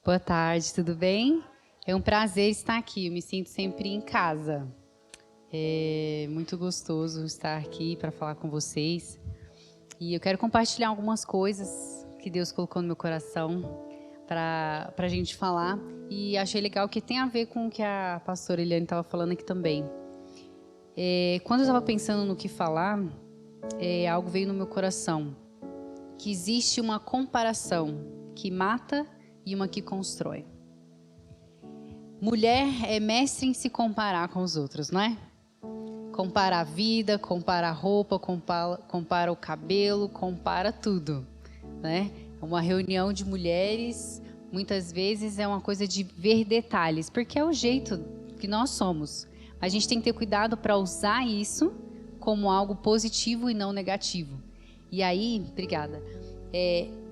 Boa tarde, tudo bem? É um prazer estar aqui, eu me sinto sempre em casa. É muito gostoso estar aqui para falar com vocês. E eu quero compartilhar algumas coisas que Deus colocou no meu coração para a gente falar. E achei legal que tem a ver com o que a pastora Eliane estava falando aqui também. Quando eu estava pensando no que falar, algo veio no meu coração. Que existe uma comparação que mata e uma que constrói. Mulher é mestre em se comparar com os outros, não é? Compara a vida, compara a roupa, compara o cabelo, compara tudo, né? Uma reunião de mulheres, muitas vezes é uma coisa de ver detalhes, porque é o jeito que nós somos. A gente tem que ter cuidado para usar isso como algo positivo e não negativo. E aí, obrigada.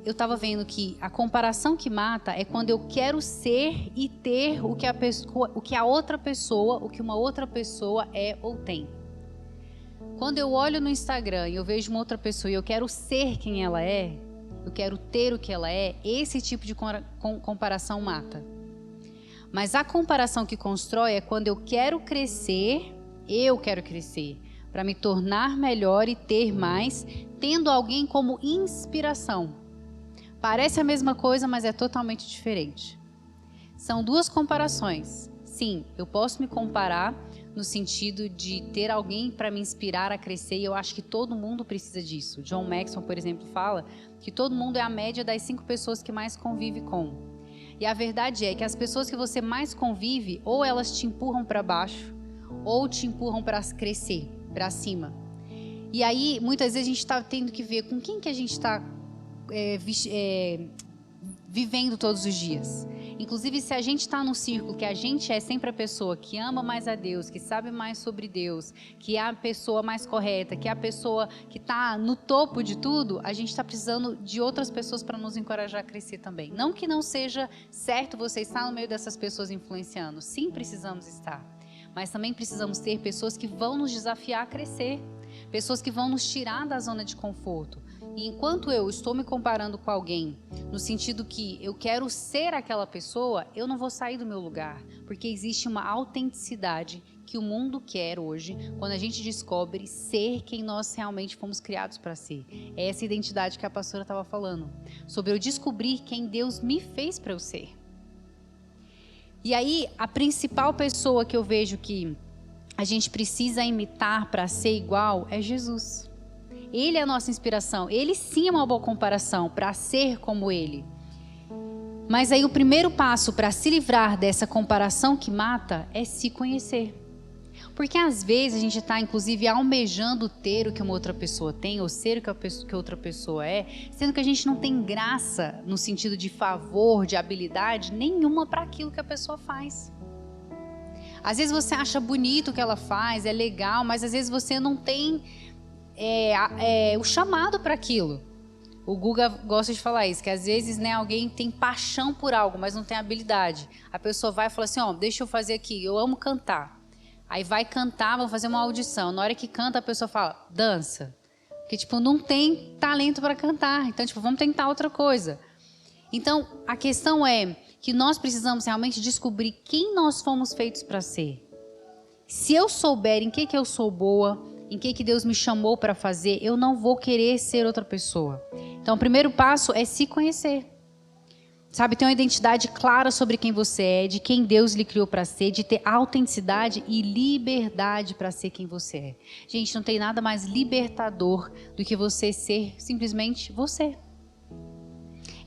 Eu estava vendo que a comparação que mata é quando eu quero ser e ter o que uma outra pessoa é ou tem. Quando eu olho no Instagram e eu vejo uma outra pessoa e eu quero ser quem ela é, eu quero ter o que ela é, esse tipo de comparação mata. Mas a comparação que constrói é quando eu quero crescer para me tornar melhor e ter mais, tendo alguém como inspiração. Parece a mesma coisa, mas é totalmente diferente. São duas comparações. Sim, eu posso me comparar no sentido de ter alguém para me inspirar a crescer, e eu acho que todo mundo precisa disso. John Maxwell, por exemplo, fala que todo mundo é a média das 5 pessoas que mais convive com. E a verdade é que as pessoas que você mais convive, ou elas te empurram para baixo, ou te empurram para crescer, para cima. E aí, muitas vezes a gente está tendo que ver com quem que a gente está vivendo todos os dias. Inclusive, se a gente está num círculo que a gente é sempre a pessoa que ama mais a Deus, que sabe mais sobre Deus, que é a pessoa mais correta, que é a pessoa que está no topo de tudo, a gente está precisando de outras pessoas para nos encorajar a crescer também. Não que não seja certo você estar no meio dessas pessoas influenciando. Sim, precisamos estar. Mas também precisamos ter pessoas que vão nos desafiar a crescer. Pessoas que vão nos tirar da zona de conforto. E enquanto eu estou me comparando com alguém, no sentido que eu quero ser aquela pessoa, eu não vou sair do meu lugar. Porque existe uma autenticidade que o mundo quer hoje, quando a gente descobre ser quem nós realmente fomos criados para ser. É essa identidade que a pastora estava falando. Sobre eu descobrir quem Deus me fez para eu ser. E aí, a principal pessoa que eu vejo que a gente precisa imitar para ser igual é Jesus. Ele é a nossa inspiração. Ele sim é uma boa comparação para ser como ele. Mas aí o primeiro passo para se livrar dessa comparação que mata é se conhecer. Porque às vezes a gente está inclusive almejando ter o que uma outra pessoa tem ou ser o que outra pessoa é, sendo que a gente não tem graça no sentido de favor, de habilidade nenhuma para aquilo que a pessoa faz. Às vezes você acha bonito o que ela faz, é legal, mas às vezes você não tem o chamado para aquilo. O Guga gosta de falar isso, que às vezes, né, alguém tem paixão por algo, mas não tem habilidade. A pessoa vai e fala assim, deixa eu fazer aqui, eu amo cantar. Aí vai cantar, vou fazer uma audição. Na hora que canta, a pessoa fala, dança. Porque, não tem talento para cantar. Então, vamos tentar outra coisa. Então, a questão é que nós precisamos realmente descobrir quem nós fomos feitos para ser. Se eu souber em que eu sou boa, em que Deus me chamou para fazer, eu não vou querer ser outra pessoa. Então, o primeiro passo é se conhecer. Sabe, ter uma identidade clara sobre quem você é, de quem Deus lhe criou para ser, de ter autenticidade e liberdade para ser quem você é. Gente, não tem nada mais libertador do que você ser simplesmente você.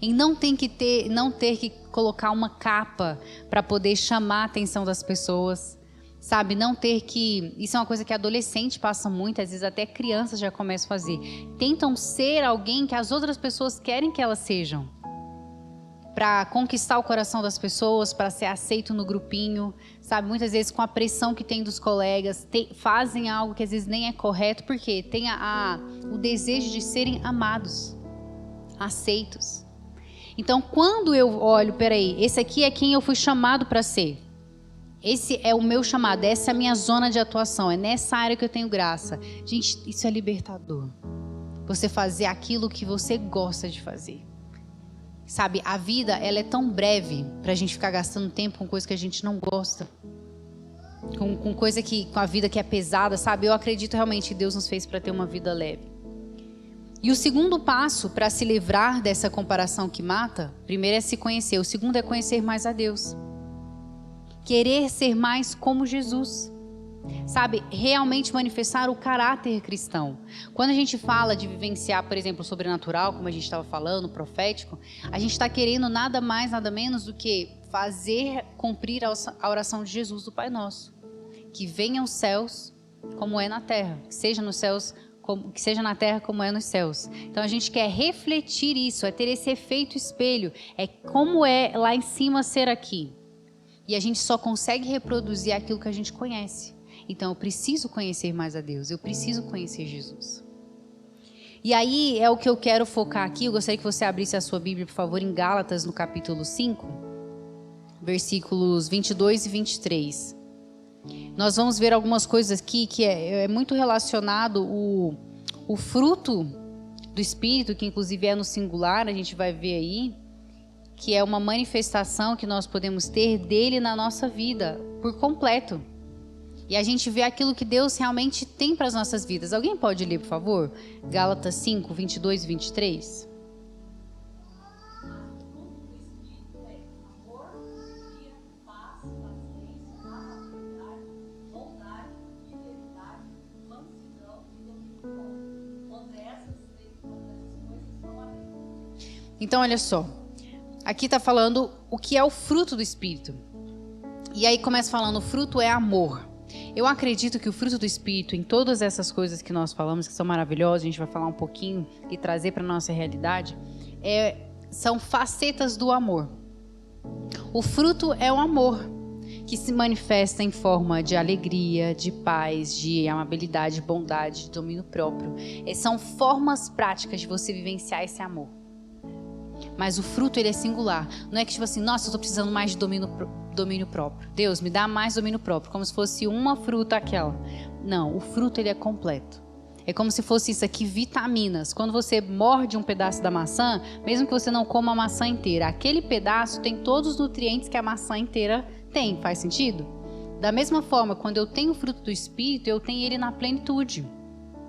E não ter que colocar uma capa para poder chamar a atenção das pessoas. Sabe, não ter que... Isso é uma coisa que adolescente passa muito, às vezes até crianças já começam a fazer. Tentam ser alguém que as outras pessoas querem que elas sejam. Para conquistar o coração das pessoas, para ser aceito no grupinho. Sabe, muitas vezes com a pressão que tem dos colegas, fazem algo que às vezes nem é correto, porque tem o desejo de serem amados, aceitos. Então, quando eu olho, peraí, esse aqui é quem eu fui chamado para ser. Esse é o meu chamado, essa é a minha zona de atuação, é nessa área que eu tenho graça. Gente, isso é libertador. Você fazer aquilo que você gosta de fazer. Sabe, a vida, ela é tão breve pra gente ficar gastando tempo com coisa que a gente não gosta. Com coisa com a vida que é pesada, sabe? Eu acredito realmente que Deus nos fez para ter uma vida leve. E o segundo passo para se livrar dessa comparação que mata, primeiro é se conhecer. O segundo é conhecer mais a Deus. Querer ser mais como Jesus. Sabe, realmente manifestar o caráter cristão. Quando a gente fala de vivenciar, por exemplo, o sobrenatural, como a gente estava falando, o profético, a gente está querendo nada mais, nada menos do que fazer cumprir a oração de Jesus do Pai Nosso. Que venha os céus como é na terra, que seja nos céus, que seja na terra como é nos céus. Então a gente quer refletir isso, é ter esse efeito espelho, é como é lá em cima ser aqui. E a gente só consegue reproduzir aquilo que a gente conhece. Então eu preciso conhecer mais a Deus, eu preciso conhecer Jesus. E aí é o que eu quero focar aqui. Eu gostaria que você abrisse a sua Bíblia, por favor, em Gálatas, no capítulo 5, versículos 22 e 23. Nós vamos ver algumas coisas aqui que é muito relacionado o fruto do Espírito, que inclusive é no singular, a gente vai ver aí, que é uma manifestação que nós podemos ter dele na nossa vida, por completo. E a gente vê aquilo que Deus realmente tem para as nossas vidas. Alguém pode ler, por favor? Gálatas 5, 22 e 23. Então, olha só. Aqui está falando o que é o fruto do Espírito. E aí começa falando, o fruto é amor. Eu acredito que o fruto do Espírito, em todas essas coisas que nós falamos, que são maravilhosas, a gente vai falar um pouquinho e trazer para a nossa realidade, são facetas do amor. O fruto é o amor, que se manifesta em forma de alegria, de paz, de amabilidade, de bondade, de domínio próprio. São formas práticas de você vivenciar esse amor. Mas o fruto, ele é singular. Não é que tipo assim, nossa, eu estou precisando mais de domínio próprio. Deus, me dá mais domínio próprio. Como se fosse uma fruta aquela. Não, o fruto, ele é completo. É como se fosse isso aqui, vitaminas. Quando você morde um pedaço da maçã, mesmo que você não coma a maçã inteira, aquele pedaço tem todos os nutrientes que a maçã inteira tem. Faz sentido? Da mesma forma, quando eu tenho o fruto do Espírito, eu tenho ele na plenitude.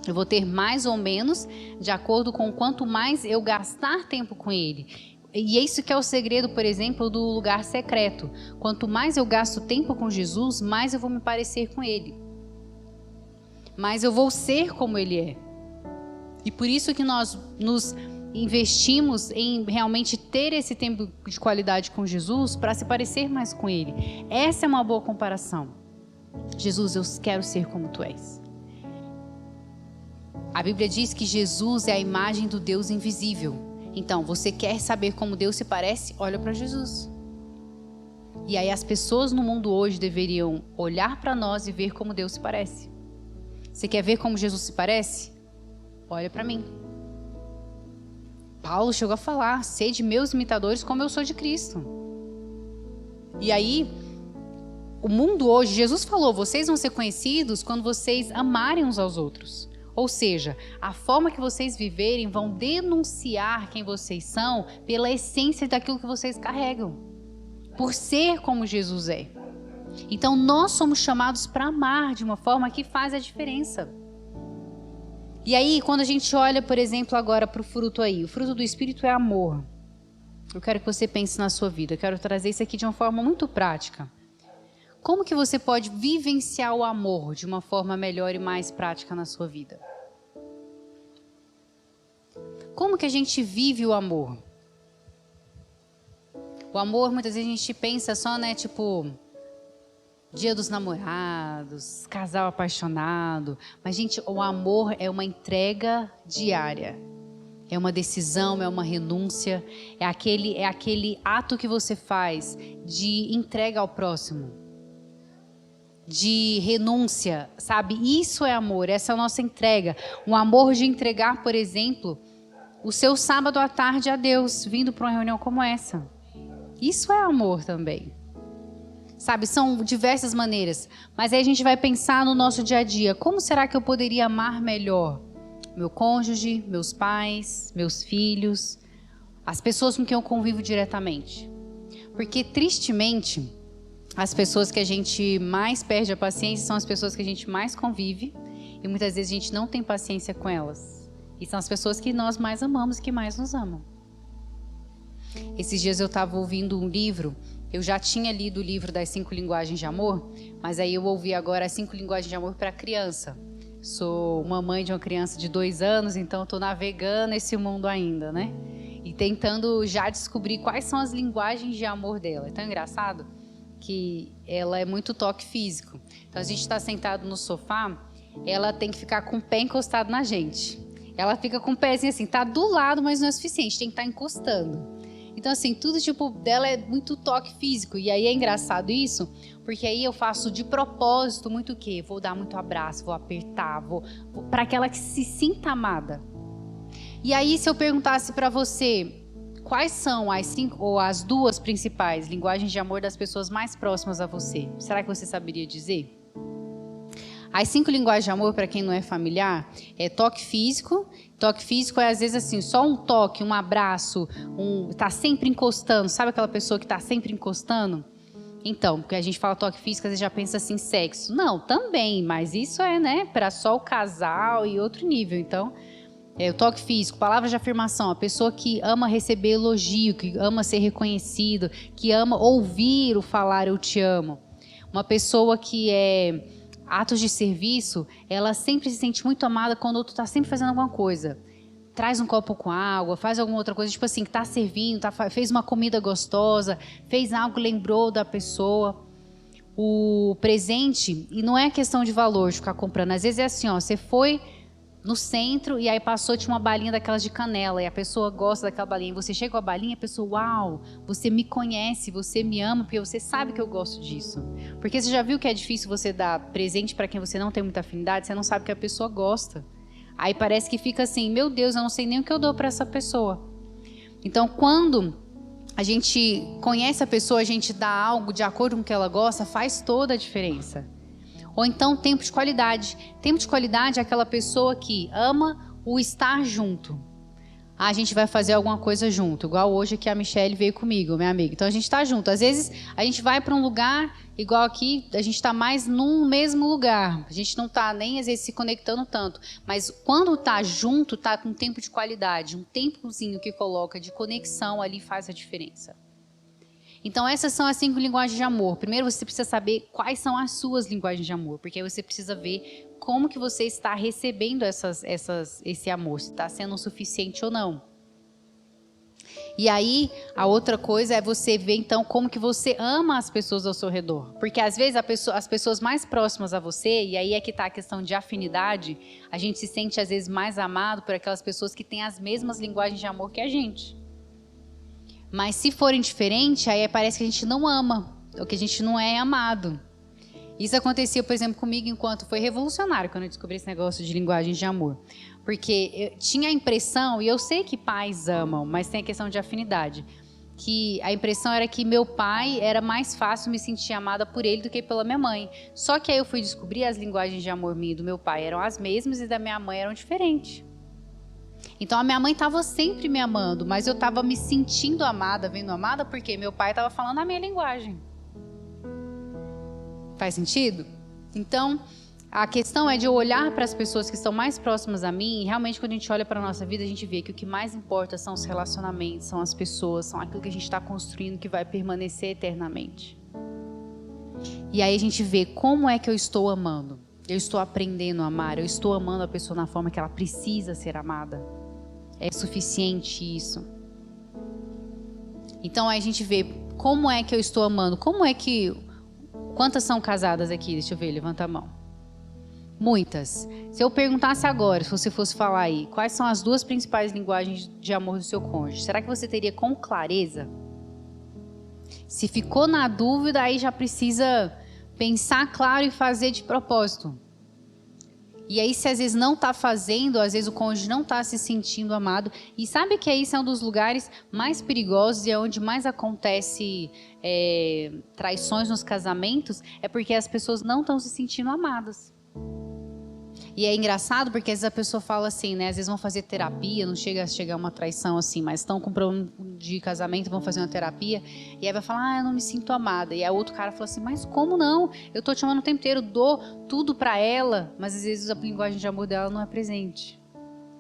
Eu vou ter mais ou menos de acordo com quanto mais eu gastar tempo com ele. E é isso que é o segredo, por exemplo, do lugar secreto. Quanto mais eu gasto tempo com Jesus, mais eu vou me parecer com ele. Mais eu vou ser como ele é. E por isso que nós nos investimos em realmente ter esse tempo de qualidade com Jesus para se parecer mais com ele. Essa é uma boa comparação. Jesus, eu quero ser como tu és. A Bíblia diz que Jesus é a imagem do Deus invisível. Então, você quer saber como Deus se parece? Olha para Jesus. E aí as pessoas no mundo hoje deveriam olhar para nós e ver como Deus se parece. Você quer ver como Jesus se parece? Olha para mim. Paulo chegou a falar, sede meus imitadores como eu sou de Cristo. E aí, o mundo hoje, Jesus falou, vocês vão ser conhecidos quando vocês amarem uns aos outros. Ou seja, a forma que vocês viverem vão denunciar quem vocês são pela essência daquilo que vocês carregam. Por ser como Jesus é. Então nós somos chamados para amar de uma forma que faz a diferença. E aí, quando a gente olha, por exemplo, agora para o fruto aí. O fruto do Espírito é amor. Eu quero que você pense na sua vida. Eu quero trazer isso aqui de uma forma muito prática. Como que você pode vivenciar o amor de uma forma melhor e mais prática na sua vida? Como que a gente vive o amor? O amor, muitas vezes a gente pensa só, né, tipo, Dia dos Namorados, casal apaixonado. Mas, gente, o amor é uma entrega diária. É uma decisão, é uma renúncia. É aquele ato que você faz de entrega ao próximo. De renúncia, sabe? Isso é amor, essa é a nossa entrega. Um amor de entregar, por exemplo, o seu sábado à tarde a Deus, vindo para uma reunião como essa. Isso é amor também. Sabe, são diversas maneiras. Mas aí a gente vai pensar no nosso dia a dia. Como será que eu poderia amar melhor? Meu cônjuge, meus pais, meus filhos, As pessoas com quem eu convivo diretamente. Porque, tristemente, as pessoas que a gente mais perde a paciência são as pessoas que a gente mais convive e muitas vezes a gente não tem paciência com elas. E são as pessoas que nós mais amamos e que mais nos amam. Esses dias eu estava ouvindo um livro, eu já tinha lido o livro das 5 linguagens de amor, mas aí eu ouvi agora as 5 linguagens de amor para criança. Sou uma mãe de uma criança de 2 anos, então estou navegando esse mundo ainda, né? E tentando já descobrir quais são as linguagens de amor dela. É tão engraçado que ela é muito toque físico. Então a gente está sentado no sofá, ela tem que ficar com o pé encostado na gente. Ela fica com o pezinho assim, tá do lado, mas não é suficiente, tem que estar encostando. Então assim, tudo tipo dela é muito toque físico. E aí é engraçado isso, porque aí eu faço de propósito muito o quê? Vou dar muito abraço, vou apertar, vou para aquela que se sinta amada. E aí se eu perguntasse para você, quais são as 5 ou as 2 principais linguagens de amor das pessoas mais próximas a você? Será que você saberia dizer? As 5 linguagens de amor, para quem não é familiar, é toque físico. Toque físico é às vezes assim, só um toque, um abraço, tá sempre encostando. Sabe aquela pessoa que tá sempre encostando? Então, porque a gente fala toque físico, às vezes já pensa assim, sexo. Não, também, mas isso é, né, para só o casal e outro nível. Então, o toque físico, palavras de afirmação, a pessoa que ama receber elogio, que ama ser reconhecido, que ama ouvir o falar eu te amo. Uma pessoa que é atos de serviço, ela sempre se sente muito amada quando o outro está sempre fazendo alguma coisa. Traz um copo com água, faz alguma outra coisa, tipo assim, que está servindo, fez uma comida gostosa, fez algo, lembrou da pessoa. O presente, e não é questão de valor de ficar comprando, às vezes é assim, ó, você foi no centro e aí passou, tinha uma balinha daquelas de canela e a pessoa gosta daquela balinha, e você chega com a balinha e a pessoa, uau, você me conhece, você me ama porque você sabe que eu gosto disso. Porque você já viu que é difícil você dar presente para quem você não tem muita afinidade, você não sabe que a pessoa gosta. Aí parece que fica assim, meu Deus, eu não sei nem o que eu dou para essa pessoa. Então quando a gente conhece a pessoa, a gente dá algo de acordo com o que ela gosta, faz toda a diferença. Ou então tempo de qualidade. Tempo de qualidade é aquela pessoa que ama o estar junto. A gente vai fazer alguma coisa junto, igual hoje que a Michelle veio comigo, minha amiga. Então a gente está junto. Às vezes a gente vai para um lugar, igual aqui, a gente está mais num mesmo lugar. A gente não está nem às vezes se conectando tanto. Mas quando está junto, está com tempo de qualidade. Um tempozinho que coloca de conexão ali faz a diferença. Então essas são as 5 linguagens de amor. Primeiro você precisa saber quais são as suas linguagens de amor, porque aí você precisa ver como que você está recebendo esse amor, se está sendo o suficiente ou não. E aí a outra coisa é você ver então como que você ama as pessoas ao seu redor, porque às vezes as pessoas mais próximas a você, e aí é que está a questão de afinidade, a gente se sente às vezes mais amado por aquelas pessoas que têm as mesmas linguagens de amor que a gente. Mas se forem diferentes, aí parece que a gente não ama, ou que a gente não é amado. Isso acontecia, por exemplo, comigo enquanto foi revolucionário, quando eu descobri esse negócio de linguagem de amor. Porque eu tinha a impressão, e eu sei que pais amam, mas tem a questão de afinidade, que a impressão era que meu pai era mais fácil me sentir amada por ele do que pela minha mãe. Só que aí eu fui descobrir as linguagens de amor minha e do meu pai eram as mesmas e da minha mãe eram diferentes. Então a minha mãe estava sempre me amando, mas eu estava me sentindo amada, vendo amada, porque meu pai estava falando a minha linguagem. Faz sentido? Então, a questão é de eu olhar para as pessoas que estão mais próximas a mim, e realmente quando a gente olha para a nossa vida, a gente vê que o que mais importa são os relacionamentos, são as pessoas, são aquilo que a gente está construindo que vai permanecer eternamente. E aí a gente vê como é que eu estou amando. Eu estou aprendendo a amar, eu estou amando a pessoa na forma que ela precisa ser amada. É suficiente isso. Então aí a gente vê como é que eu estou amando, como é que... Quantas são casadas aqui? Deixa eu ver, levanta a mão. Muitas. Se eu perguntasse agora, se você fosse falar aí, quais são as 2 principais linguagens de amor do seu cônjuge, será que você teria com clareza? Se ficou na dúvida, aí já precisa pensar claro e fazer de propósito. E aí, se às vezes não está fazendo, às vezes o cônjuge não está se sentindo amado. E sabe que isso é um dos lugares mais perigosos e é onde mais acontece traições nos casamentos? É porque as pessoas não estão se sentindo amadas. E é engraçado porque às vezes a pessoa fala assim, né? Às vezes vão fazer terapia, não chega a chegar uma traição assim, mas estão com problema de casamento, vão fazer uma terapia. E aí vai falar, eu não me sinto amada. E aí outro cara fala assim, mas como não? Eu tô te amando o tempo inteiro, dou tudo pra ela. Mas às vezes a linguagem de amor dela não é presente.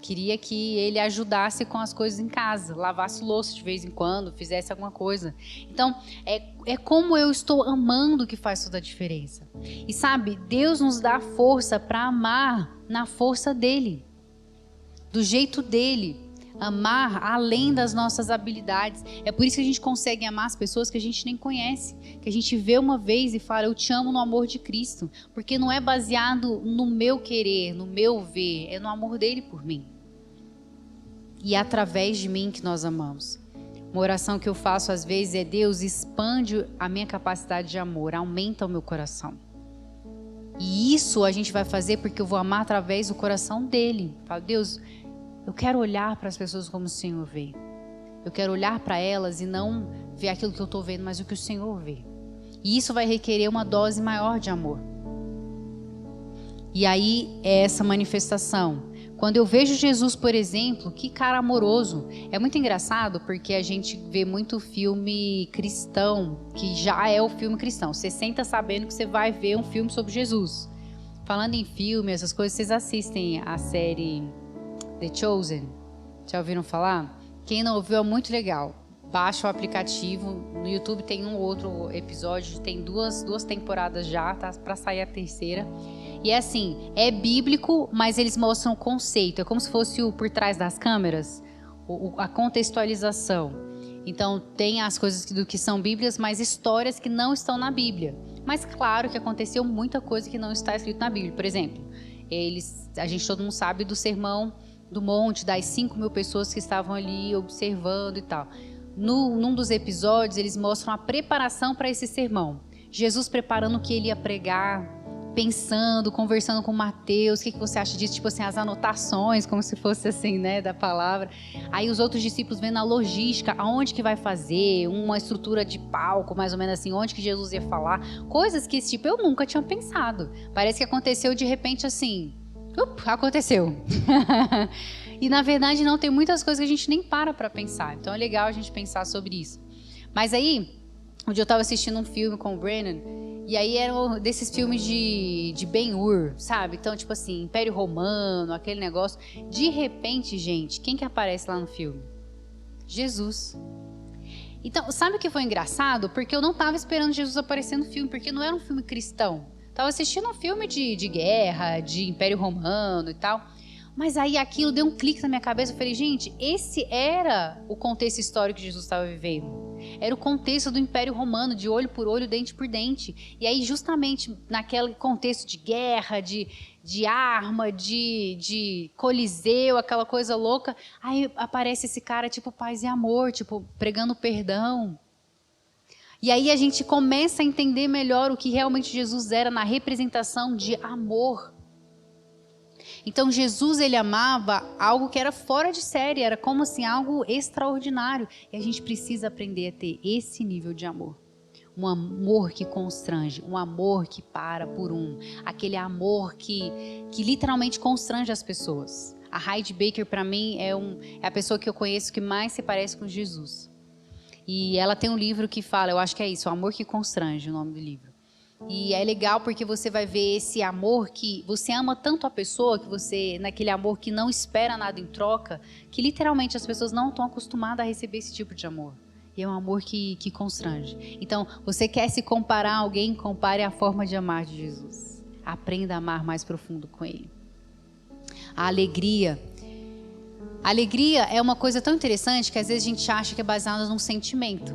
Queria que ele ajudasse com as coisas em casa, lavasse louça de vez em quando, fizesse alguma coisa. Então, é como eu estou amando que faz toda a diferença. E sabe, Deus nos dá força para amar na força dele, do jeito dele. Amar além das nossas habilidades. É por isso que a gente consegue amar as pessoas que a gente nem conhece, que a gente vê uma vez e fala, eu te amo no amor de Cristo, porque não é baseado no meu querer, no meu ver, é no amor dele por mim. E é através de mim que nós amamos. Uma oração que eu faço às vezes é, Deus, expande a minha capacidade de amor, aumenta o meu coração. E isso a gente vai fazer porque eu vou amar através do coração dele. Falo, Deus, eu quero olhar para as pessoas como o Senhor vê. Eu quero olhar para elas e não ver aquilo que eu estou vendo, mas o que o Senhor vê. E isso vai requerer uma dose maior de amor. E aí é essa manifestação. Quando eu vejo Jesus, por exemplo, que cara amoroso. É muito engraçado porque a gente vê muito filme cristão, que já é o filme cristão. Você senta sabendo que você vai ver um filme sobre Jesus. Falando em filme, essas coisas, vocês assistem a série The Chosen? Já ouviram falar? Quem não ouviu é muito legal. Baixa o aplicativo. No YouTube tem um outro episódio, tem duas temporadas já, tá para sair a terceira. E é assim, é bíblico, mas eles mostram o conceito. É como se fosse o por trás das câmeras, a contextualização. Então, tem as coisas do que são bíblicas, mas histórias que não estão na Bíblia. Mas claro que aconteceu muita coisa que não está escrito na Bíblia. Por exemplo, todo mundo sabe do sermão do monte, das 5.000 pessoas que estavam ali observando e tal. Num dos episódios, eles mostram a preparação para esse sermão. Jesus preparando o que ele ia pregar, pensando, conversando com Mateus, o que você acha disso? Tipo assim, as anotações, como se fosse assim, né, da palavra. Aí os outros discípulos vendo a logística, aonde que vai fazer, uma estrutura de palco, mais ou menos assim, onde que Jesus ia falar. Coisas que, tipo, eu nunca tinha pensado. Parece que aconteceu de repente assim, aconteceu. E na verdade não, tem muitas coisas que a gente nem para pensar. Então é legal a gente pensar sobre isso. Mas aí, onde eu estava assistindo um filme com o Brennan, e aí eram desses filmes de Ben-Hur, sabe? Então, tipo assim, Império Romano, aquele negócio. De repente, gente, quem que aparece lá no filme? Jesus. Então, sabe o que foi engraçado? Porque eu não estava esperando Jesus aparecer no filme, porque não era um filme cristão. Estava assistindo um filme de guerra, de Império Romano e tal. Mas aí aquilo deu um clique na minha cabeça. Eu falei, gente, esse era o contexto histórico que Jesus estava vivendo. Era o contexto do Império Romano, de olho por olho, dente por dente. E aí, justamente naquele contexto de guerra, de arma, de coliseu, aquela coisa louca, aí aparece esse cara tipo paz e amor, tipo pregando perdão. E aí a gente começa a entender melhor o que realmente Jesus era na representação de amor. Então Jesus, ele amava algo que era fora de série, era como assim, algo extraordinário. E a gente precisa aprender a ter esse nível de amor. Um amor que constrange, um amor que para por um. Aquele amor que literalmente constrange as pessoas. A Heidi Baker, para mim, é a pessoa que eu conheço que mais se parece com Jesus. E ela tem um livro que fala, eu acho que é isso, O Amor que Constrange, o nome do livro. E é legal porque você vai ver esse amor que você ama tanto a pessoa, que você, naquele amor que não espera nada em troca, que literalmente as pessoas não estão acostumadas a receber esse tipo de amor. E é um amor que constrange. Então, você quer se comparar a alguém, compare a forma de amar de Jesus. Aprenda a amar mais profundo com ele. A alegria. A alegria é uma coisa tão interessante que às vezes a gente acha que é baseada num sentimento.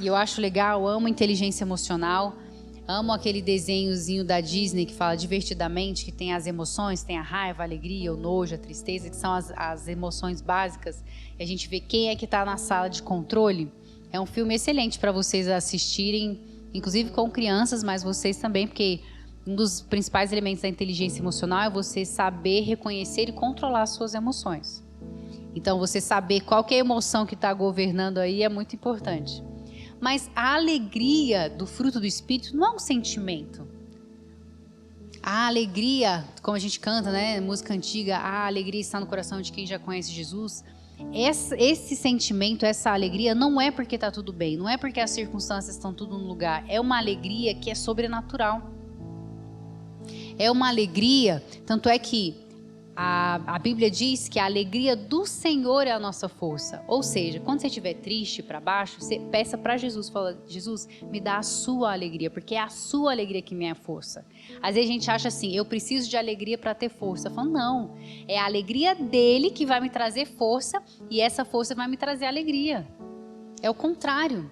E eu acho legal, eu amo inteligência emocional. Amo aquele desenhozinho da Disney que fala divertidamente, que tem as emoções, tem a raiva, a alegria, o nojo, a tristeza, que são as emoções básicas. E a gente vê quem é que está na sala de controle. É um filme excelente para vocês assistirem, inclusive com crianças, mas vocês também, porque um dos principais elementos da inteligência emocional é você saber reconhecer e controlar as suas emoções. Então, você saber qual que é a emoção que está governando aí é muito importante. Mas a alegria do fruto do Espírito não é um sentimento. A alegria, como a gente canta, né, música antiga, a alegria está no coração de quem já conhece Jesus. Esse sentimento, essa alegria não é porque está tudo bem, não é porque as circunstâncias estão tudo no lugar, é uma alegria que é sobrenatural. É uma alegria, tanto é que a Bíblia diz que a alegria do Senhor é a nossa força. Ou seja, quando você estiver triste, para baixo, você peça para Jesus, fala: Jesus, me dá a sua alegria, porque é a sua alegria que me é a força. Às vezes a gente acha assim, eu preciso de alegria para ter força. Eu falo, não, é a alegria dele que vai me trazer força, e essa força vai me trazer alegria. É o contrário.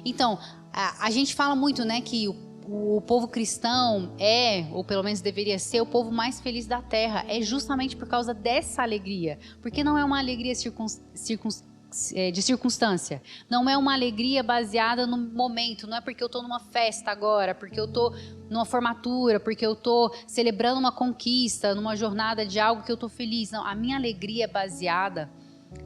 Então, a gente fala muito, né, que o povo cristão é, ou pelo menos deveria ser, o povo mais feliz da terra. É justamente por causa dessa alegria. Porque não é uma alegria de circunstância. Não é uma alegria baseada no momento. Não é porque eu estou numa festa agora, porque eu estou numa formatura, porque eu estou celebrando uma conquista, numa jornada de algo que eu estou feliz. Não, a minha alegria é baseada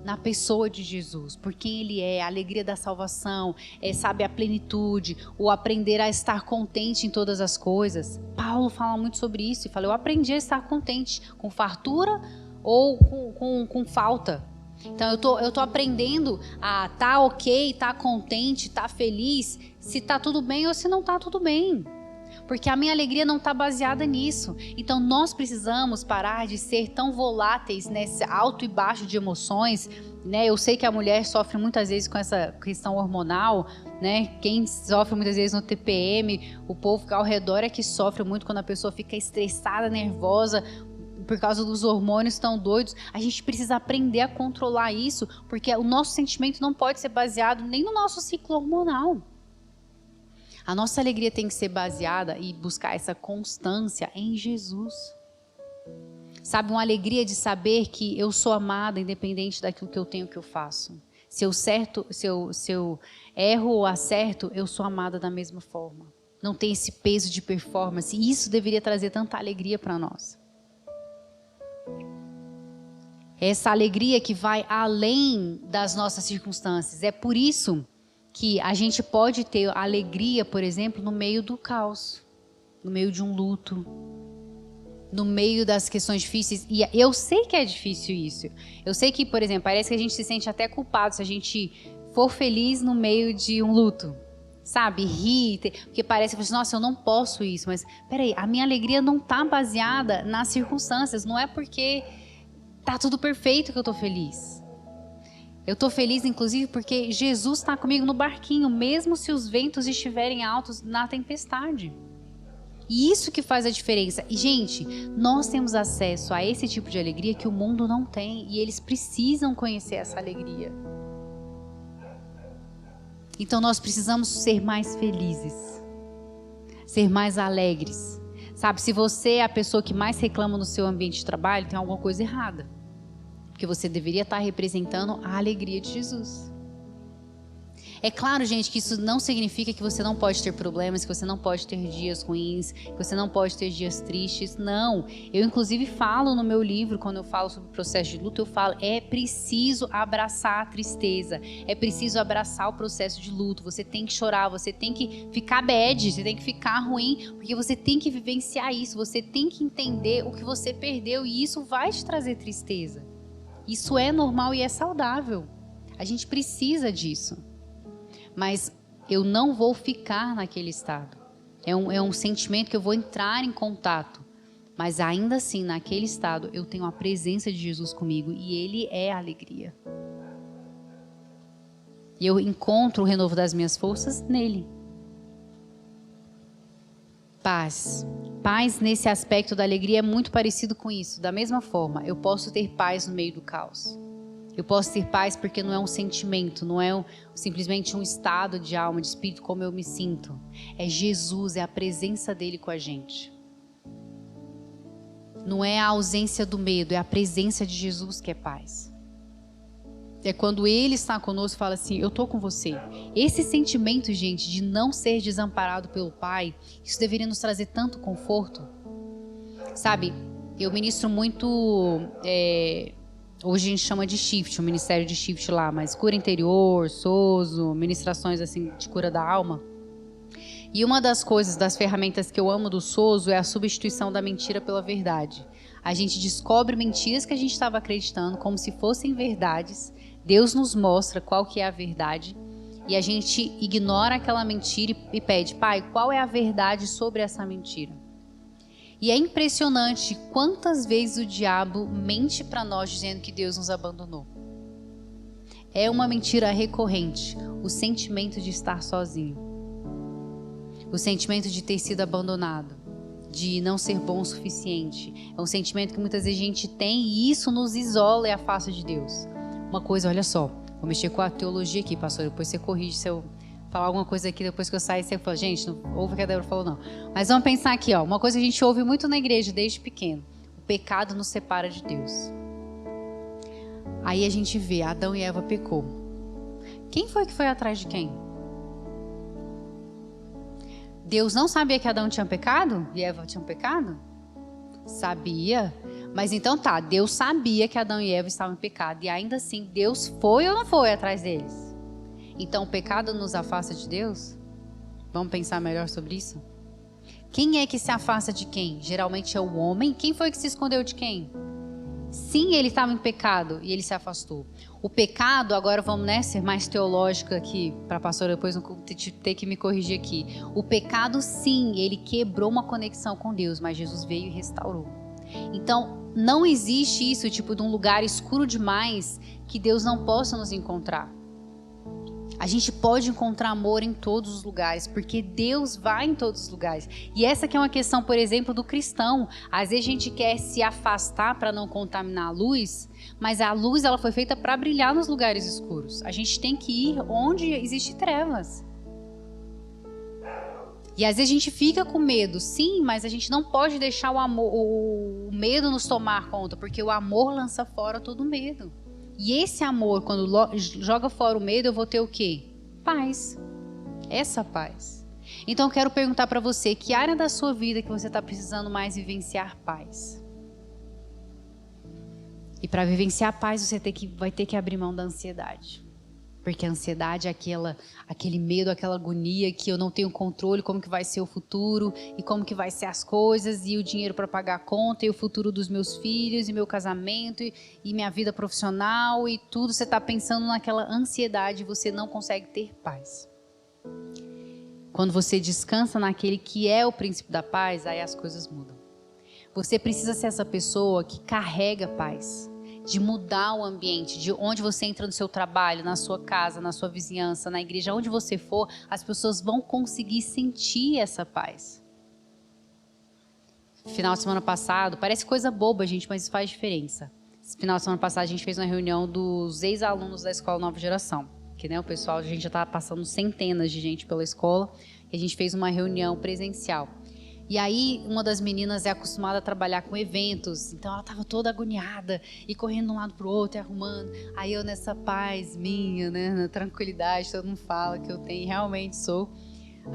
na pessoa de Jesus, por quem Ele é, a alegria da salvação, sabe, a plenitude, o aprender a estar contente em todas as coisas. Paulo fala muito sobre isso e fala, eu aprendi a estar contente com fartura ou com falta. Então eu tô aprendendo a estar ok, estar contente, estar feliz, se está tudo bem ou se não está tudo bem. Porque a minha alegria não está baseada nisso. Então nós precisamos parar de ser tão voláteis nesse alto e baixo de emoções, né? Eu sei que a mulher sofre muitas vezes com essa questão hormonal, né? Quem sofre muitas vezes no TPM, o povo ao redor é que sofre muito quando a pessoa fica estressada, nervosa, por causa dos hormônios tão doidos. A gente precisa aprender a controlar isso, porque o nosso sentimento não pode ser baseado nem no nosso ciclo hormonal. A nossa alegria tem que ser baseada e buscar essa constância em Jesus. Sabe, uma alegria de saber que eu sou amada independente daquilo que eu tenho, que eu faço. Se eu erro ou acerto, eu sou amada da mesma forma. Não tem esse peso de performance. E isso deveria trazer tanta alegria para nós. Essa alegria que vai além das nossas circunstâncias. É por isso que a gente pode ter alegria, por exemplo, no meio do caos, no meio de um luto, no meio das questões difíceis. E eu sei que é difícil isso. Eu sei que, por exemplo, parece que a gente se sente até culpado se a gente for feliz no meio de um luto. Sabe, rir, porque parece que, nossa, eu não posso isso. Mas, peraí, a minha alegria não está baseada nas circunstâncias. Não é porque tá tudo perfeito que eu estou feliz. Eu estou feliz, inclusive, porque Jesus está comigo no barquinho, mesmo se os ventos estiverem altos na tempestade. E isso que faz a diferença. E, gente, nós temos acesso a esse tipo de alegria que o mundo não tem. E eles precisam conhecer essa alegria. Então, nós precisamos ser mais felizes. Ser mais alegres. Sabe, se você é a pessoa que mais reclama no seu ambiente de trabalho, tem alguma coisa errada. Porque você deveria estar representando a alegria de Jesus. É claro, gente, que isso não significa que você não pode ter problemas, que você não pode ter dias ruins, que você não pode ter dias tristes. Não. Eu, inclusive, falo no meu livro, quando eu falo sobre o processo de luto, eu falo, é preciso abraçar a tristeza. É preciso abraçar o processo de luto. Você tem que chorar, você tem que ficar bad, você tem que ficar ruim, porque você tem que vivenciar isso. Você tem que entender o que você perdeu e isso vai te trazer tristeza. Isso é normal e é saudável. A gente precisa disso. Mas eu não vou ficar naquele estado. É um sentimento que eu vou entrar em contato. Mas ainda assim, naquele estado, eu tenho a presença de Jesus comigo. E Ele é a alegria. E eu encontro o renovo das minhas forças nele. Paz. Paz nesse aspecto da alegria é muito parecido com isso. Da mesma forma, eu posso ter paz no meio do caos. Eu posso ter paz porque não é um sentimento, não é simplesmente um estado de alma, de espírito, como eu me sinto. É Jesus, é a presença dele com a gente. Não é a ausência do medo, é a presença de Jesus que é paz. É quando ele está conosco e fala assim, eu estou com você. Esse sentimento, gente, de não ser desamparado pelo Pai, isso deveria nos trazer tanto conforto. Sabe, eu ministro muito... Hoje a gente chama de shift, o ministério de shift lá, mas cura interior, sozo, ministrações assim de cura da alma. E uma das coisas, das ferramentas que eu amo do Sozo é a substituição da mentira pela verdade. A gente descobre mentiras que a gente estava acreditando como se fossem verdades. Deus nos mostra qual que é a verdade. E a gente ignora aquela mentira e pede, Pai, qual é a verdade sobre essa mentira? E é impressionante quantas vezes o diabo mente para nós dizendo que Deus nos abandonou. É uma mentira recorrente, o sentimento de estar sozinho. O sentimento de ter sido abandonado, de não ser bom o suficiente. É um sentimento que muitas vezes a gente tem e isso nos isola e afasta de Deus. Uma coisa, olha só, vou mexer com a teologia aqui, pastor, depois você corrige se eu falar alguma coisa aqui, depois que eu sair, você fala, gente, não ouve o que a Débora falou, não. Mas vamos pensar aqui, ó, uma coisa que a gente ouve muito na igreja desde pequeno. O pecado nos separa de Deus. Aí a gente vê, Adão e Eva pecou. Quem foi que foi atrás de quem? Deus não sabia que Adão tinha pecado? E Eva tinham pecado? Sabia. Mas então tá, Deus sabia que Adão e Eva estavam em pecado. E ainda assim, Deus foi ou não foi atrás deles? Então o pecado nos afasta de Deus? Vamos pensar melhor sobre isso? Quem é que se afasta de quem? Geralmente é o homem. Quem foi que se escondeu de quem? Sim, ele estava em pecado e ele se afastou. O pecado, agora vamos ser mais teológica aqui, para a pastora depois não ter que me corrigir aqui. O pecado, sim, ele quebrou uma conexão com Deus, mas Jesus veio e restaurou. Então, não existe isso, tipo, de um lugar escuro demais que Deus não possa nos encontrar. A gente pode encontrar amor em todos os lugares, porque Deus vai em todos os lugares. E essa que é uma questão, por exemplo, do cristão. Às vezes a gente quer se afastar para não contaminar a luz, mas a luz ela foi feita para brilhar nos lugares escuros. A gente tem que ir onde existe trevas. E às vezes a gente fica com medo, sim, mas a gente não pode deixar o medo nos tomar conta, porque o amor lança fora todo medo. E esse amor, quando joga fora o medo, eu vou ter o quê? Paz. Essa paz. Então eu quero perguntar para você, que área da sua vida que você está precisando mais vivenciar paz? E para vivenciar paz, você vai ter que abrir mão da ansiedade. Porque a ansiedade é aquele medo, aquela agonia que eu não tenho controle, como que vai ser o futuro, e como que vai ser as coisas, e o dinheiro para pagar a conta, e o futuro dos meus filhos, e meu casamento, e minha vida profissional, e tudo. Você está pensando naquela ansiedade e você não consegue ter paz. Quando você descansa naquele que é o princípio da paz, aí as coisas mudam. Você precisa ser essa pessoa que carrega paz. De mudar o ambiente, de onde você entra no seu trabalho, na sua casa, na sua vizinhança, na igreja, onde você for, as pessoas vão conseguir sentir essa paz. Final de semana passado, parece coisa boba, gente, mas isso faz diferença. Esse final de semana passado a gente fez uma reunião dos ex-alunos da Escola Nova Geração, que o pessoal, a gente já estava passando centenas de gente pela escola, e a gente fez uma reunião presencial. E aí, uma das meninas é acostumada a trabalhar com eventos, então ela estava toda agoniada e correndo de um lado para o outro e arrumando. Aí eu nessa paz minha, na tranquilidade, todo mundo fala que eu tenho, realmente sou.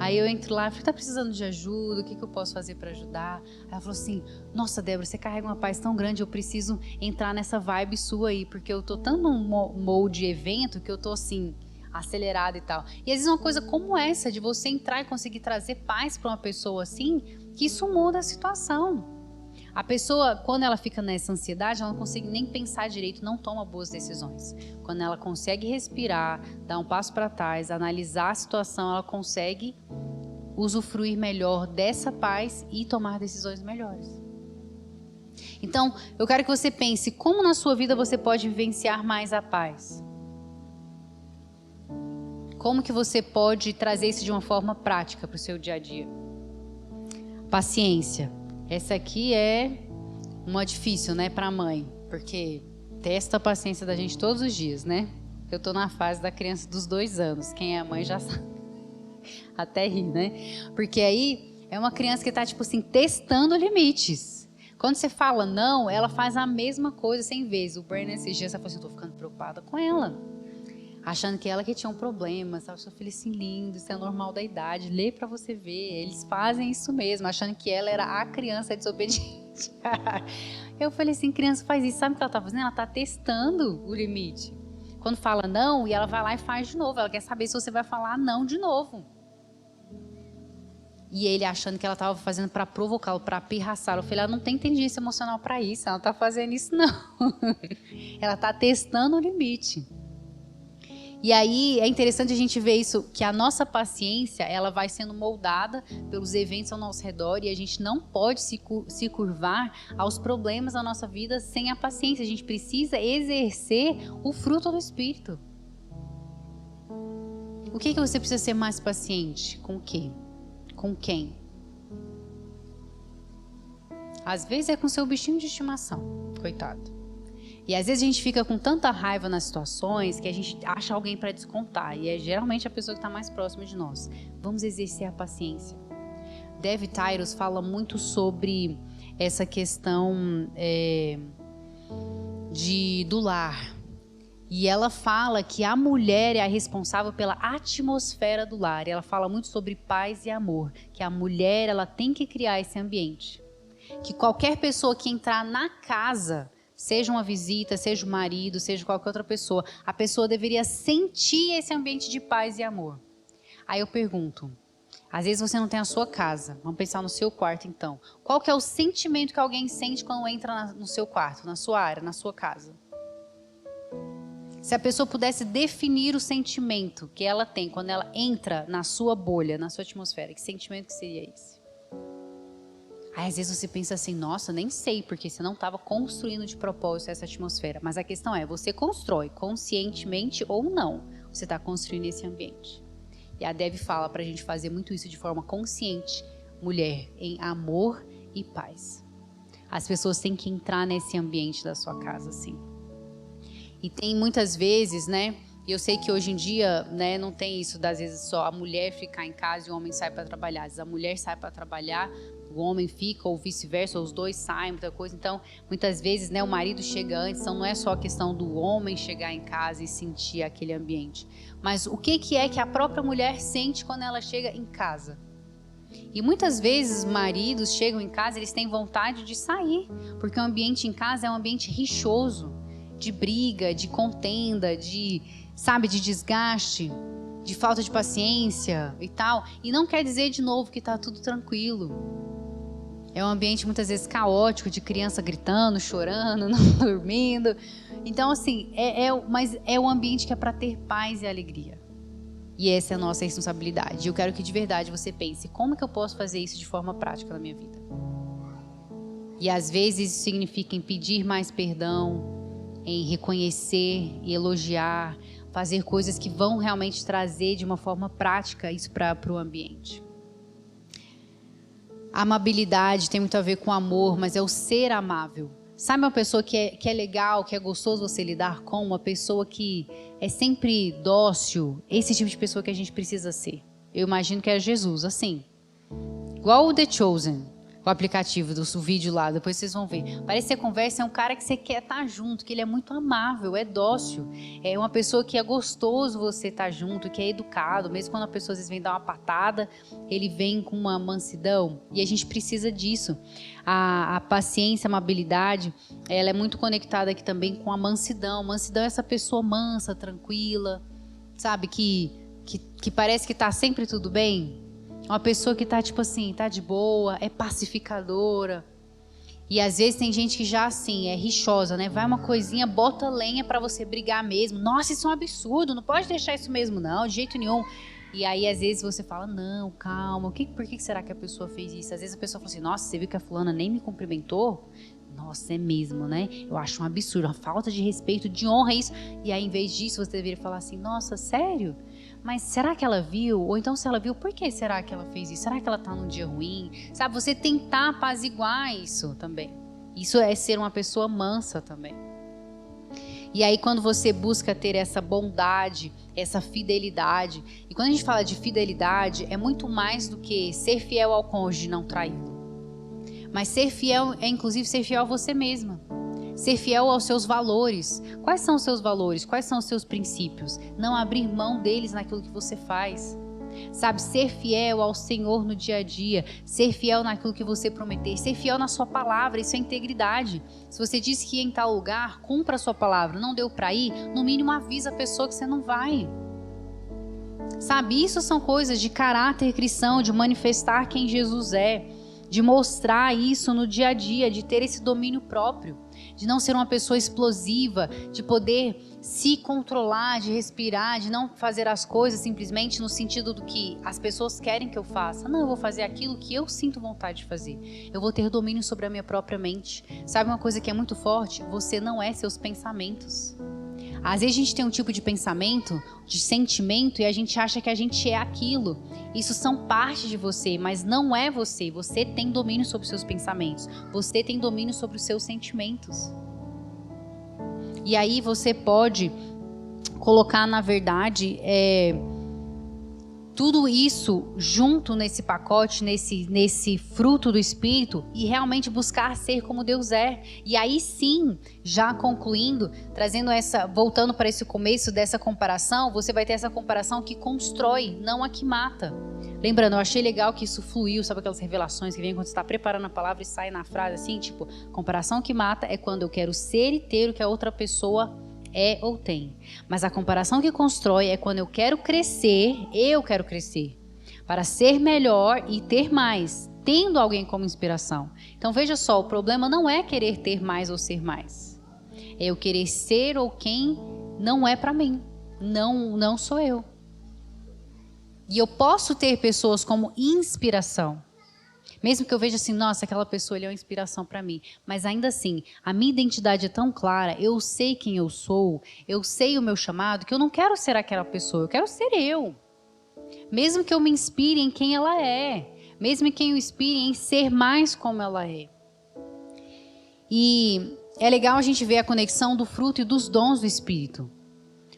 Aí eu entro lá e falei, tá precisando de ajuda? O que eu posso fazer para ajudar? Aí ela falou assim, nossa Débora, você carrega uma paz tão grande, eu preciso entrar nessa vibe sua aí, porque eu tô tão num molde evento que eu tô assim, acelerada e tal. E às vezes uma coisa como essa, de você entrar e conseguir trazer paz para uma pessoa assim, que isso muda a situação. A pessoa, quando ela fica nessa ansiedade, ela não consegue nem pensar direito, não toma boas decisões. Quando ela consegue respirar, dar um passo para trás, analisar a situação, ela consegue usufruir melhor dessa paz e tomar decisões melhores. Então, eu quero que você pense, como na sua vida você pode vivenciar mais a paz? Como que você pode trazer isso de uma forma prática para o seu dia a dia? Paciência. Essa aqui é uma difícil, para a mãe, porque testa a paciência da gente todos os dias, Eu tô na fase da criança dos 2 anos. Quem é mãe já sabe. Até ri, Porque aí é uma criança que tá, testando limites. Quando você fala não, ela faz a mesma coisa 100 vezes. O Brandon esses dias falou assim, eu tô ficando preocupada com ela. Achando que ela que tinha um problema, sabe? Seu filho assim lindo, isso é normal da idade, lê pra você ver. Eles fazem isso mesmo, achando que ela era a criança desobediente. Eu falei assim, criança faz isso, sabe o que ela tá fazendo? Ela tá testando o limite. Quando fala não, e ela vai lá e faz de novo, ela quer saber se você vai falar não de novo. E ele achando que ela estava fazendo para provocá-lo, para pirraçá-lo. Eu falei, ela não tem inteligência emocional para isso, ela não está fazendo isso não. Ela está testando o limite. E aí é interessante a gente ver isso, que a nossa paciência, ela vai sendo moldada pelos eventos ao nosso redor e a gente não pode se curvar aos problemas da nossa vida sem a paciência. A gente precisa exercer o fruto do Espírito. O que você precisa ser mais paciente? Com o quê? Com quem? Às vezes é com seu bichinho de estimação, coitado. E às vezes a gente fica com tanta raiva nas situações que a gente acha alguém para descontar. E é geralmente a pessoa que está mais próxima de nós. Vamos exercer a paciência. David Tyrus fala muito sobre essa questão do lar. E ela fala que a mulher é a responsável pela atmosfera do lar. E ela fala muito sobre paz e amor. Que a mulher, ela tem que criar esse ambiente. Que qualquer pessoa que entrar na casa, seja uma visita, seja o marido, seja qualquer outra pessoa, a pessoa deveria sentir esse ambiente de paz e amor. Aí eu pergunto, às vezes você não tem a sua casa, vamos pensar no seu quarto então. Qual que é o sentimento que alguém sente quando entra no seu quarto, na sua área, na sua casa? Se a pessoa pudesse definir o sentimento que ela tem quando ela entra na sua bolha, na sua atmosfera, que sentimento que seria esse? Aí, às vezes você pensa assim, nossa, nem sei, porque você não estava construindo de propósito essa atmosfera. Mas a questão é, você constrói conscientemente ou não, você está construindo esse ambiente. E a Dev fala para a gente fazer muito isso de forma consciente, mulher, em amor e paz. As pessoas têm que entrar nesse ambiente da sua casa, assim. E tem muitas vezes, né, e eu sei que hoje em dia, né, não tem isso, das vezes só a mulher ficar em casa e o homem sai para trabalhar. Às vezes a mulher sai para trabalhar, o homem fica, ou vice-versa, ou os dois saem, muita coisa. Então, muitas vezes, né, o marido chega antes, então não é só a questão do homem chegar em casa e sentir aquele ambiente. Mas o que é que a própria mulher sente quando ela chega em casa? E muitas vezes maridos chegam em casa, eles têm vontade de sair, porque o ambiente em casa é um ambiente rixoso, de briga, de contenda, de desgaste, de falta de paciência e tal. E não quer dizer de novo que está tudo tranquilo. É um ambiente muitas vezes caótico, de criança gritando, chorando, não dormindo. Então assim, mas é um ambiente que é para ter paz e alegria. E essa é a nossa responsabilidade. Eu quero que de verdade você pense, como que eu posso fazer isso de forma prática na minha vida? E às vezes isso significa em pedir mais perdão, em reconhecer e elogiar, fazer coisas que vão realmente trazer de uma forma prática isso para o ambiente. A amabilidade tem muito a ver com amor, mas é o ser amável. Sabe uma pessoa que é legal, que é gostoso você lidar com? Uma pessoa que é sempre dócil, esse tipo de pessoa que a gente precisa ser. Eu imagino que é Jesus, assim. Igual o The Chosen, o aplicativo do vídeo lá, depois vocês vão ver. Parece que você conversa, é um cara que você quer estar junto, que ele é muito amável, é dócil. É uma pessoa que é gostoso você estar junto, que é educado. Mesmo quando a pessoa às vezes vem dar uma patada, ele vem com uma mansidão. E a gente precisa disso. A paciência, a amabilidade, ela é muito conectada aqui também com a mansidão. Mansidão é essa pessoa mansa, tranquila, sabe? Que parece que está sempre tudo bem. Uma pessoa que tá tipo assim, tá de boa, é pacificadora. E às vezes tem gente que já assim, é rixosa, né? Vai uma coisinha, bota lenha pra você brigar mesmo. Nossa, isso é um absurdo, não pode deixar isso mesmo não, de jeito nenhum. E aí às vezes você fala, não, calma, por que será que a pessoa fez isso? Às vezes a pessoa fala assim, nossa, você viu que a fulana nem me cumprimentou? Nossa, é mesmo, né? Eu acho um absurdo, uma falta de respeito, de honra isso. E aí em vez disso você deveria falar assim, nossa, sério? Mas será que ela viu? Ou então se ela viu, por que será que ela fez isso? Será que ela está num dia ruim? Sabe, você tentar apaziguar isso também. Isso é ser uma pessoa mansa também. E aí quando você busca ter essa bondade, essa fidelidade. E quando a gente fala de fidelidade, é muito mais do que ser fiel ao cônjuge e não traí-lo. Mas ser fiel é inclusive ser fiel a você mesma. Ser fiel aos seus valores. Quais são os seus valores? Quais são os seus princípios? Não abrir mão deles naquilo que você faz. Sabe, ser fiel ao Senhor no dia a dia. Ser fiel naquilo que você prometer. Ser fiel na sua palavra. Isso é integridade. Se você disse que ia em tal lugar, cumpra a sua palavra. Não deu para ir, no mínimo avisa a pessoa que você não vai. Sabe, isso são coisas de caráter cristão, de manifestar quem Jesus é, de mostrar isso no dia a dia, de ter esse domínio próprio, de não ser uma pessoa explosiva, de poder se controlar, de respirar, de não fazer as coisas simplesmente no sentido do que as pessoas querem que eu faça. Não, eu vou fazer aquilo que eu sinto vontade de fazer. Eu vou ter domínio sobre a minha própria mente. Sabe uma coisa que é muito forte? Você não é seus pensamentos. Às vezes a gente tem um tipo de pensamento, de sentimento, e a gente acha que a gente é aquilo. Isso são parte de você, mas não é você. Você tem domínio sobre os seus pensamentos. Você tem domínio sobre os seus sentimentos. E aí você pode colocar, na verdade, tudo isso junto nesse pacote, nesse fruto do Espírito, e realmente buscar ser como Deus é. E aí sim, já concluindo, voltando para esse começo dessa comparação, você vai ter essa comparação que constrói, não a que mata. Lembrando, eu achei legal que isso fluiu, sabe aquelas revelações que vem quando você está preparando a palavra e sai na frase assim, tipo, comparação que mata é quando eu quero ser e ter o que a outra pessoa é ou tem. Mas a comparação que constrói é quando eu quero crescer para ser melhor e ter mais, tendo alguém como inspiração. Então veja só, o problema não é querer ter mais ou ser mais. É eu querer ser ou quem não é para mim. Não sou eu. E eu posso ter pessoas como inspiração. Mesmo que eu veja assim, nossa, aquela pessoa é uma inspiração para mim. Mas ainda assim, a minha identidade é tão clara, eu sei quem eu sou, eu sei o meu chamado, que eu não quero ser aquela pessoa, eu quero ser eu. Mesmo que eu me inspire em quem ela é. Mesmo que eu inspire em ser mais como ela é. E é legal a gente ver a conexão do fruto e dos dons do Espírito.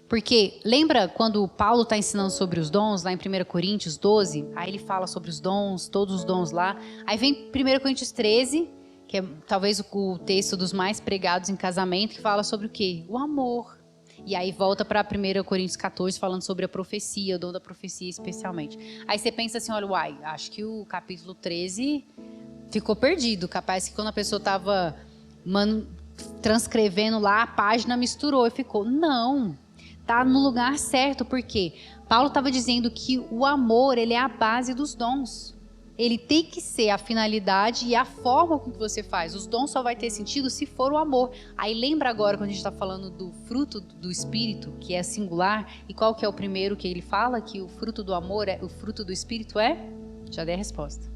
Porque lembra quando Paulo está ensinando sobre os dons, lá em 1 Coríntios 12, aí ele fala sobre os dons, todos os dons lá. Aí vem 1 Coríntios 13, que é talvez o texto dos mais pregados em casamento, que fala sobre o quê? O amor. E aí volta para 1 Coríntios 14, falando sobre a profecia, o dom da profecia especialmente. Aí você pensa assim, olha, acho que o capítulo 13 ficou perdido. Capaz que quando a pessoa estava transcrevendo lá, a página misturou e ficou. Não. Está no lugar certo, porque Paulo estava dizendo que o amor, ele é a base dos dons. Ele tem que ser a finalidade e a forma com que você faz. Os dons só vai ter sentido se for o amor. Aí lembra agora quando a gente está falando do fruto do Espírito, que é singular, e qual que é o primeiro que ele fala? Que o fruto do amor, o fruto do Espírito é? Já dei a resposta.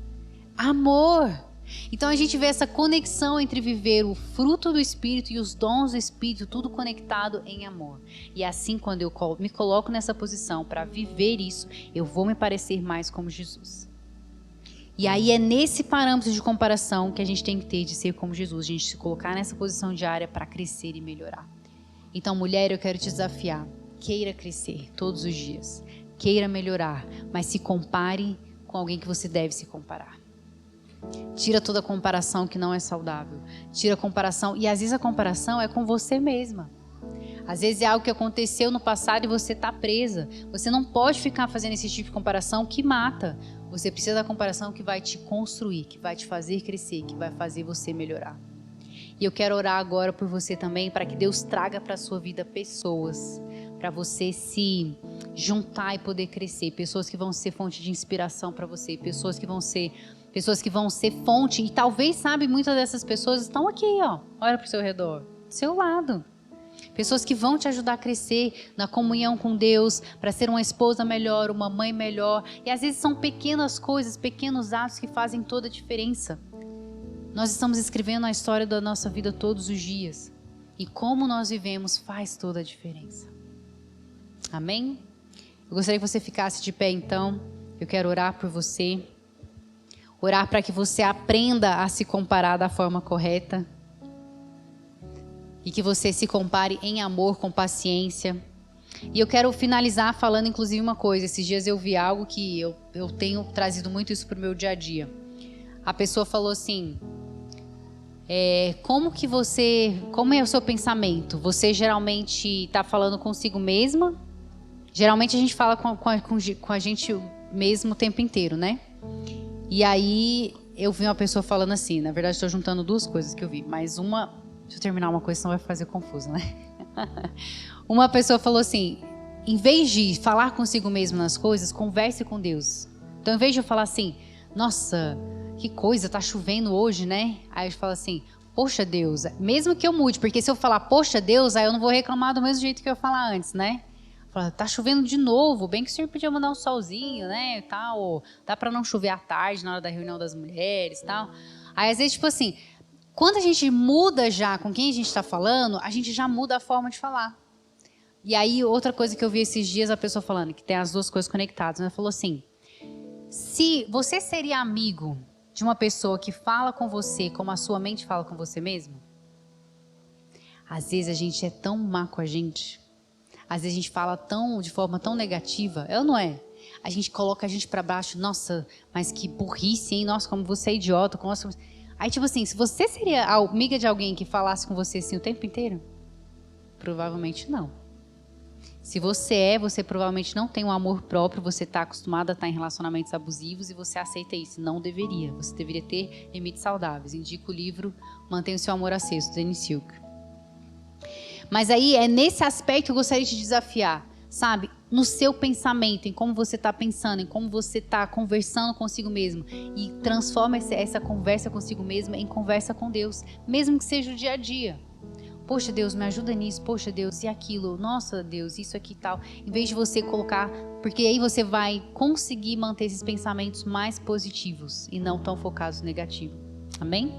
Amor! Então a gente vê essa conexão entre viver o fruto do Espírito e os dons do Espírito, tudo conectado em amor. E assim, quando eu me coloco nessa posição para viver isso, eu vou me parecer mais como Jesus. E aí é nesse parâmetro de comparação que a gente tem que ter de ser como Jesus, a gente se colocar nessa posição diária para crescer e melhorar. Então, mulher, eu quero te desafiar. Queira crescer todos os dias. Queira melhorar, mas se compare com alguém que você deve se comparar. Tira toda comparação que não é saudável. Tira a comparação, e às vezes a comparação é com você mesma. Às vezes é algo que aconteceu no passado e você está presa. Você não pode ficar fazendo esse tipo de comparação que mata. Você precisa da comparação que vai te construir, que vai te fazer crescer, que vai fazer você melhorar. E eu quero orar agora por você também, para que Deus traga para a sua vida pessoas, para você se juntar e poder crescer. Pessoas que vão ser fonte de inspiração para você, pessoas que vão ser fonte, e talvez, sabe, muitas dessas pessoas estão aqui, ó, olha para o seu redor, do seu lado. Pessoas que vão te ajudar a crescer na comunhão com Deus, para ser uma esposa melhor, uma mãe melhor. E às vezes são pequenas coisas, pequenos atos que fazem toda a diferença. Nós estamos escrevendo a história da nossa vida todos os dias. E como nós vivemos faz toda a diferença. Amém? Eu gostaria que você ficasse de pé então. Eu quero orar por você. Orar para que você aprenda a se comparar da forma correta. E que você se compare em amor, com paciência. E eu quero finalizar falando inclusive uma coisa. Esses dias eu vi algo que eu tenho trazido muito isso para o meu dia a dia. A pessoa falou assim, como é o seu pensamento? Você geralmente está falando consigo mesma? Geralmente a gente fala com a gente mesmo o tempo inteiro, né? E aí eu vi uma pessoa falando assim, na verdade estou juntando duas coisas que eu vi, mas deixa eu terminar uma coisa, senão vai fazer confuso, né? Uma pessoa falou assim, em vez de falar consigo mesmo nas coisas, converse com Deus. Então, em vez de eu falar assim, nossa, que coisa, tá chovendo hoje, né? Aí eu falo assim, poxa Deus, mesmo que eu mude, porque se eu falar poxa Deus, aí eu não vou reclamar do mesmo jeito que eu ia falar antes, né? Fala, tá chovendo de novo, bem que o senhor podia mandar um solzinho, né, tal, dá para não chover à tarde na hora da reunião das mulheres, tal. Aí às vezes, tipo assim, quando a gente muda já com quem a gente está falando, a gente já muda a forma de falar. E aí outra coisa que eu vi esses dias, a pessoa falando, que tem as duas coisas conectadas, ela falou assim, se você seria amigo de uma pessoa que fala com você como a sua mente fala com você mesmo, às vezes a gente é tão má com a gente, às vezes a gente fala de forma tão negativa, é ou não é? A gente coloca a gente pra baixo, nossa, mas que burrice, hein? Nossa, como você é idiota. Aí, tipo assim, se você seria amiga de alguém que falasse com você assim o tempo inteiro? Provavelmente não. Se você provavelmente não tem um amor próprio, você está acostumado a estar em relacionamentos abusivos e você aceita isso. Não deveria. Você deveria ter limites saudáveis. Indico o livro Mantenha o Seu Amor Aceso, do Dennis Silk. Mas aí é nesse aspecto que eu gostaria de te desafiar, sabe? No seu pensamento, em como você está pensando, em como você está conversando consigo mesmo. E transforma essa conversa consigo mesmo em conversa com Deus, mesmo que seja o dia a dia. Poxa, Deus, me ajuda nisso. Poxa, Deus, e aquilo? Nossa, Deus, isso aqui e tal. Em vez de você colocar... Porque aí você vai conseguir manter esses pensamentos mais positivos e não tão focados no negativo. Amém?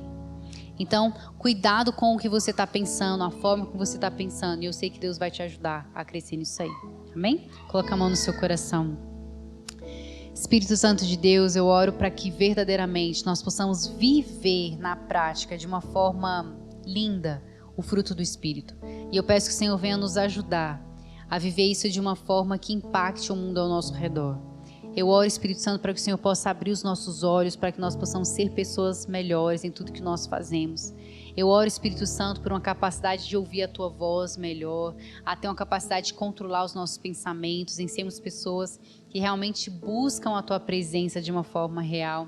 Então, cuidado com o que você está pensando, a forma que você está pensando. E eu sei que Deus vai te ajudar a crescer nisso aí. Amém? Coloca a mão no seu coração. Espírito Santo de Deus, eu oro para que verdadeiramente nós possamos viver na prática de uma forma linda o fruto do Espírito. E eu peço que o Senhor venha nos ajudar a viver isso de uma forma que impacte o mundo ao nosso redor. Eu oro, Espírito Santo, para que o Senhor possa abrir os nossos olhos, para que nós possamos ser pessoas melhores em tudo que nós fazemos. Eu oro, Espírito Santo, por uma capacidade de ouvir a Tua voz melhor, a ter uma capacidade de controlar os nossos pensamentos, em sermos pessoas que realmente buscam a Tua presença de uma forma real.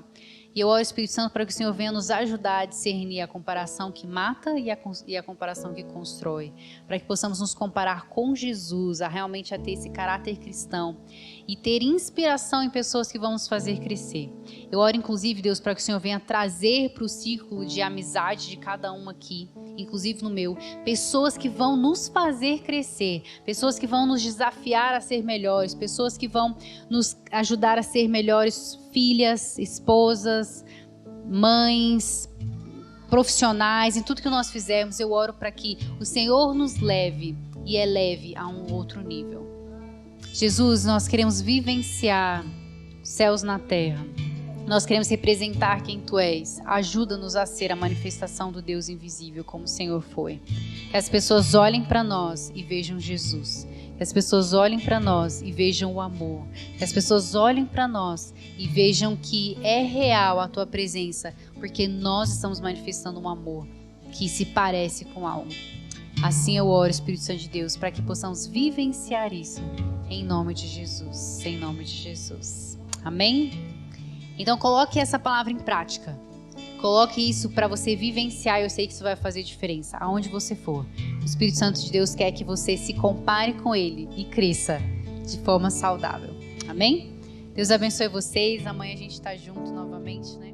E eu oro, Espírito Santo, para que o Senhor venha nos ajudar a discernir a comparação que mata e a comparação que constrói. Para que possamos nos comparar com Jesus, a realmente ter esse caráter cristão e ter inspiração em pessoas que vão nos fazer crescer. Eu oro, inclusive, Deus, para que o Senhor venha trazer para o círculo de amizade de cada um aqui, inclusive no meu, pessoas que vão nos fazer crescer, pessoas que vão nos desafiar a ser melhores, pessoas que vão nos ajudar a ser melhores filhas, esposas, mães, profissionais, em tudo que nós fizermos. Eu oro para que o Senhor nos leve e eleve a um outro nível. Jesus, nós queremos vivenciar os céus na terra. Nós queremos representar quem Tu és. Ajuda-nos a ser a manifestação do Deus invisível, como o Senhor foi. Que as pessoas olhem para nós e vejam Jesus. Que as pessoas olhem para nós e vejam o amor. Que as pessoas olhem para nós e vejam que é real a Tua presença, porque nós estamos manifestando um amor que se parece com algo. Assim eu oro, Espírito Santo de Deus, para que possamos vivenciar isso. Em nome de Jesus. Em nome de Jesus. Amém? Então coloque essa palavra em prática. Coloque isso para você vivenciar. Eu sei que isso vai fazer diferença aonde você for. O Espírito Santo de Deus quer que você se compare com Ele e cresça de forma saudável. Amém? Deus abençoe vocês. Amanhã a gente está junto novamente, né?